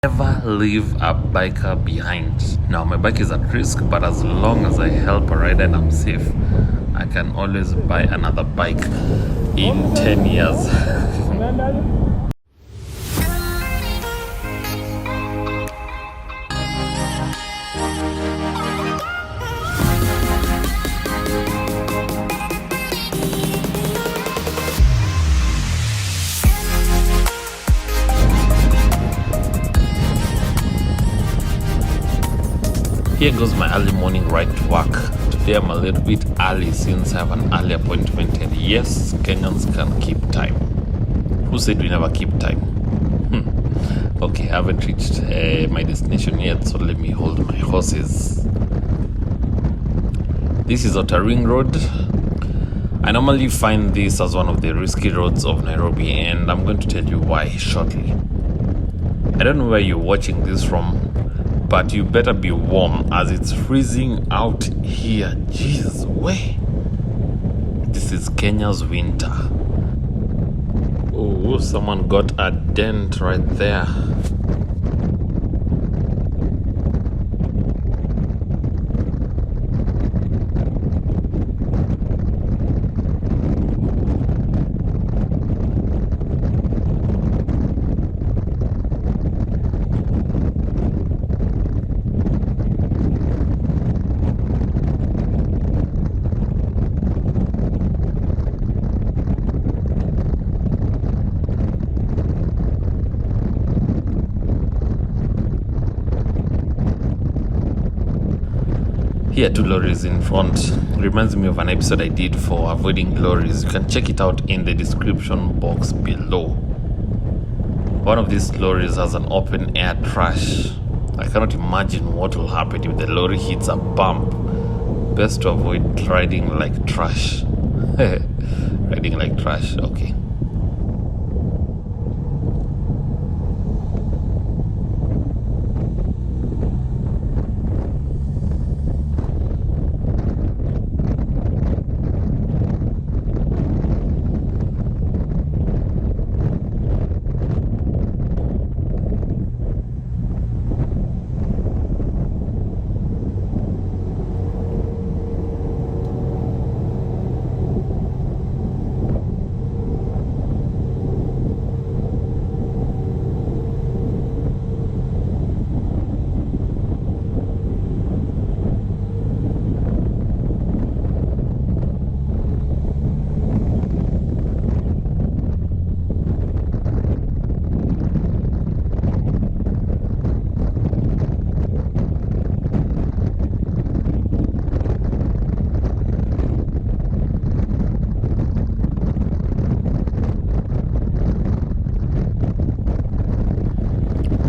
Never leave a biker behind. Now my bike is at risk, but as long as I help a rider and I'm safe, I can always buy another bike in 10 years. Here goes my early morning ride to work. Today I'm a little bit early since I have an early appointment, and yes, Kenyans can keep time. Who said we never keep time? Okay, I haven't reached my destination yet, so let me hold my horses. This is Outer Ring Road. I normally find this as one of the risky roads of Nairobi, and I'm going to tell you why shortly. I don't know where you're watching this from, but you better be warm as it's freezing out here. Jeez, way. This is Kenya's winter. Oh, someone got a dent right there. Here, two lorries in front. Reminds me of an episode I did for avoiding lorries. You can check it out in the description box below. One of these lorries has an open air trash. I cannot imagine what will happen if the lorry hits a bump. Best to avoid riding like trash. Riding like trash, okay.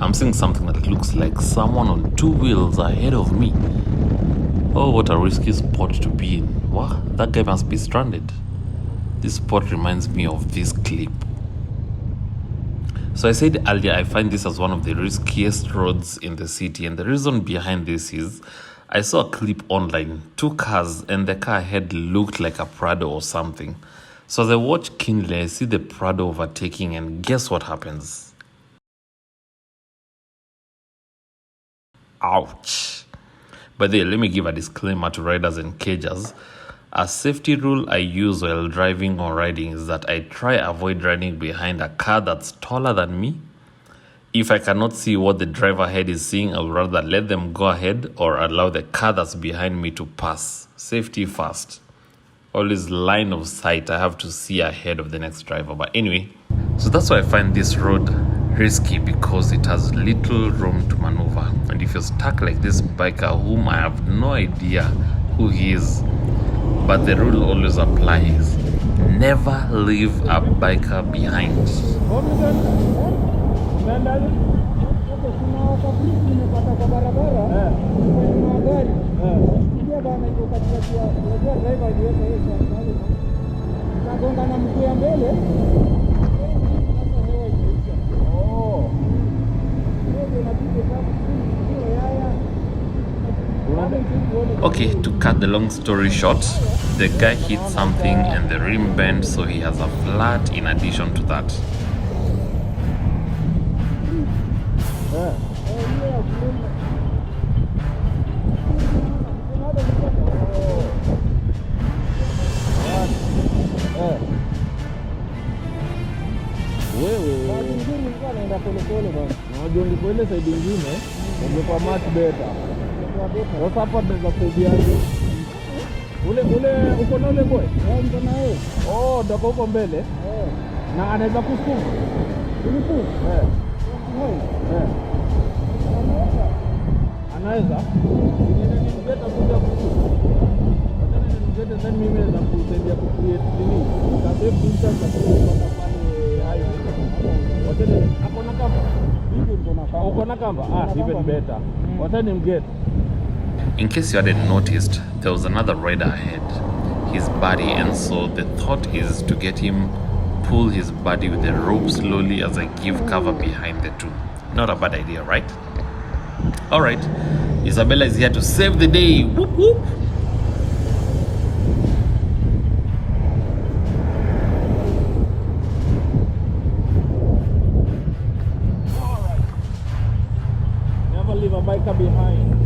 I'm seeing something that looks like someone on two wheels ahead of me. Oh, what a risky spot to be in. Wow, that guy must be stranded. This spot reminds me of this clip. So I said earlier, I find this as one of the riskiest roads in the city, and the reason behind this is I saw a clip online, two cars, and the car ahead looked like a Prado or something. So as I watch keenly, I see the Prado overtaking, and guess what happens? Ouch. By the way, let me give a disclaimer to riders and cagers. A safety rule I use while driving or riding is that I try avoid riding behind a car that's taller than me. If I cannot see what the driver ahead is seeing, I would rather let them go ahead or allow the car that's behind me to pass. Safety first. Always line of sight. I have to see ahead of the next driver. But anyway, so that's why I find this road risky, because it has little room to maneuver. And if you're stuck like this biker, whom I have no idea who he is, but the rule always applies: never leave a biker behind. Okay, to cut the long story short, the guy hit something and the rim bent, so he has a flat in addition to that. Unajua nikuele side nyingine ungekuwa much better. Sasa hapa tunaweza kusaidiaje? Ule uko na ule boy? Niko na yeye. Oh, ndako huko mbele? Na anaweza kusukuma? Unipu? Anaweza? Ningeta kuja kusukuma. Badala ningeta then mimi naweza kusaidia ku create nini? Sasa pincha kwa pale hayo. Wote hapo na kamba. Uko na kamba? Even better. Wote ni mget. In case you hadn't noticed, there was another rider ahead, his buddy, and so the thought is to get him pull his buddy with the rope slowly as I give cover behind the two. Not a bad idea, right? Alright, Isabella is here to save the day. Whoop whoop. Never leave a biker behind.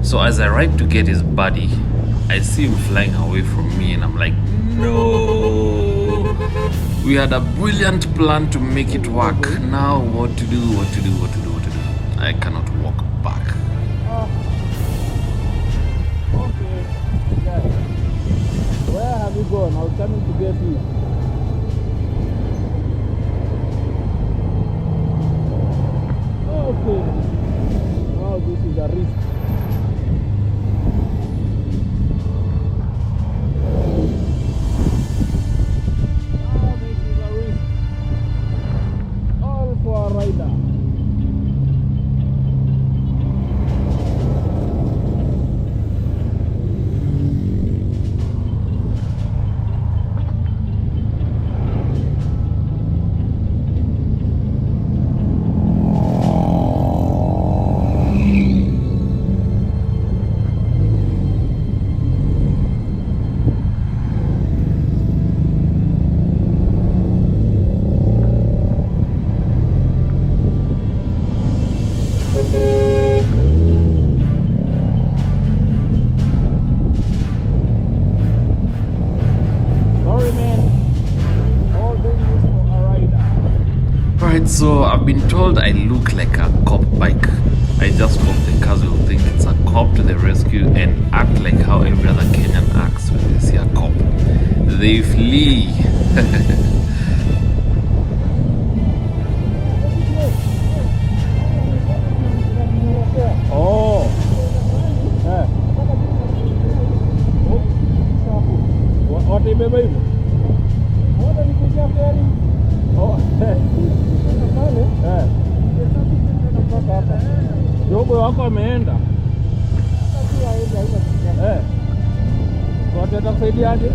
So as I ride to get his body, I see him flying away from me and I'm like, no! We had a brilliant plan to make it work. Now what to do? I cannot walk back. Okay. Yeah. Where have you gone? I was coming to get you. Okay. Now this is a risk. So I've been told I look like a cop bike. I just hope the cars will think it's a cop to the rescue and act like how every other Kenyan acts when they see a cop. They flee. Oh. Yeah. What do you mean? Oh. Jogo wako ameenda. Kwa tata kusaidiaje?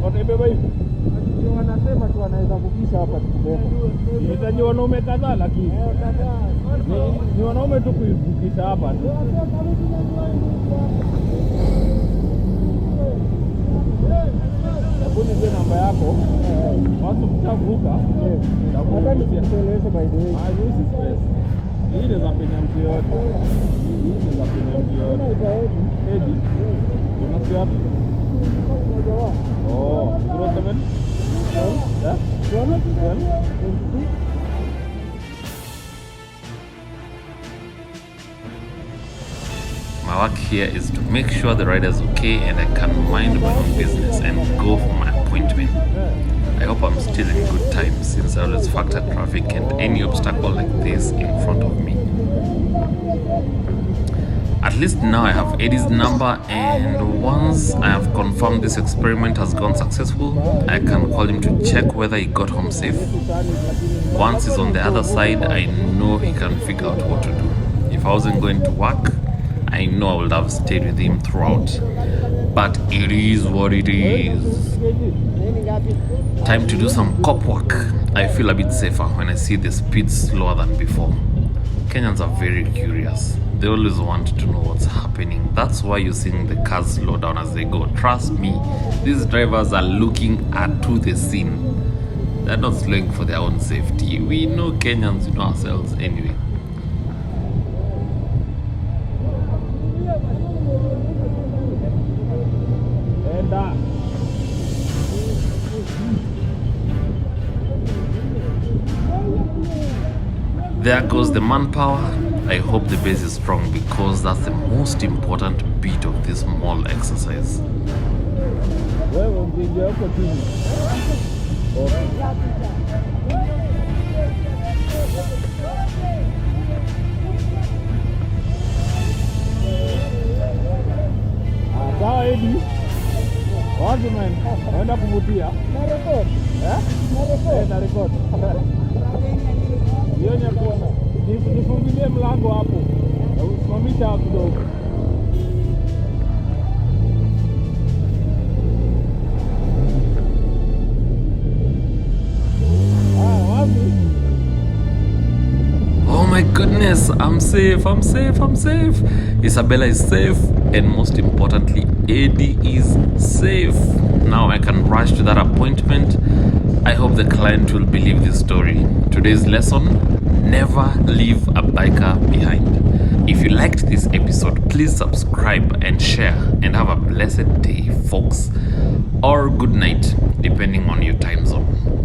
Wataibeba hivi. Wanasema tu wanaweza kukisha hapa tukibeba. Hitaji wanaume kadhaa lakini. Ni wanaume tu kuivukisha hapa. Kuni zile namba yako, watu mtavuka, hata nikueleze by the way. Use stress. Hii ni za penya mtu yote. Hii ni za penya mtu yote. Edi. Unasikia wapi? Oh, 07? Yeah? 12? My work here is to make sure the rider is okay and I can mind my own business and go for my appointment. I hope I'm still in good time since I always factor traffic and any obstacle like this in front of me. At least now I have Eddie's number, and once I have confirmed this experiment has gone successful, I can call him to check whether he got home safe. Once he's on the other side, I know he can figure out what to do. If I wasn't going to work, I know I would have stayed with him throughout. But it is what it is. Time to do some cop work. I feel a bit safer when I see the speed slower than before. Kenyans are very curious. they always want to know what's happening. That's why you're seeing the cars slow down as they go. Trust me, these drivers are looking to the scene. They're not slowing for their own safety. We know Kenyans, we know ourselves anyway. There goes the manpower. I hope the base is strong because that's the most important bit of this mall exercise. Sawa Edi. Wapi man? Waenda kuvutia? Na record. Na record. Nione kuona. Nifungulie mlango hapo. Na usimamisha kidogo. Oh my goodness, I'm safe. Isabella is safe, and most importantly, Eddie is safe. Now I can rush to that appointment. I hope the client will believe this story. Today's lesson: never leave a biker behind. If you liked this episode, please subscribe and share, and have a blessed day, folks, or good night, depending on your time zone.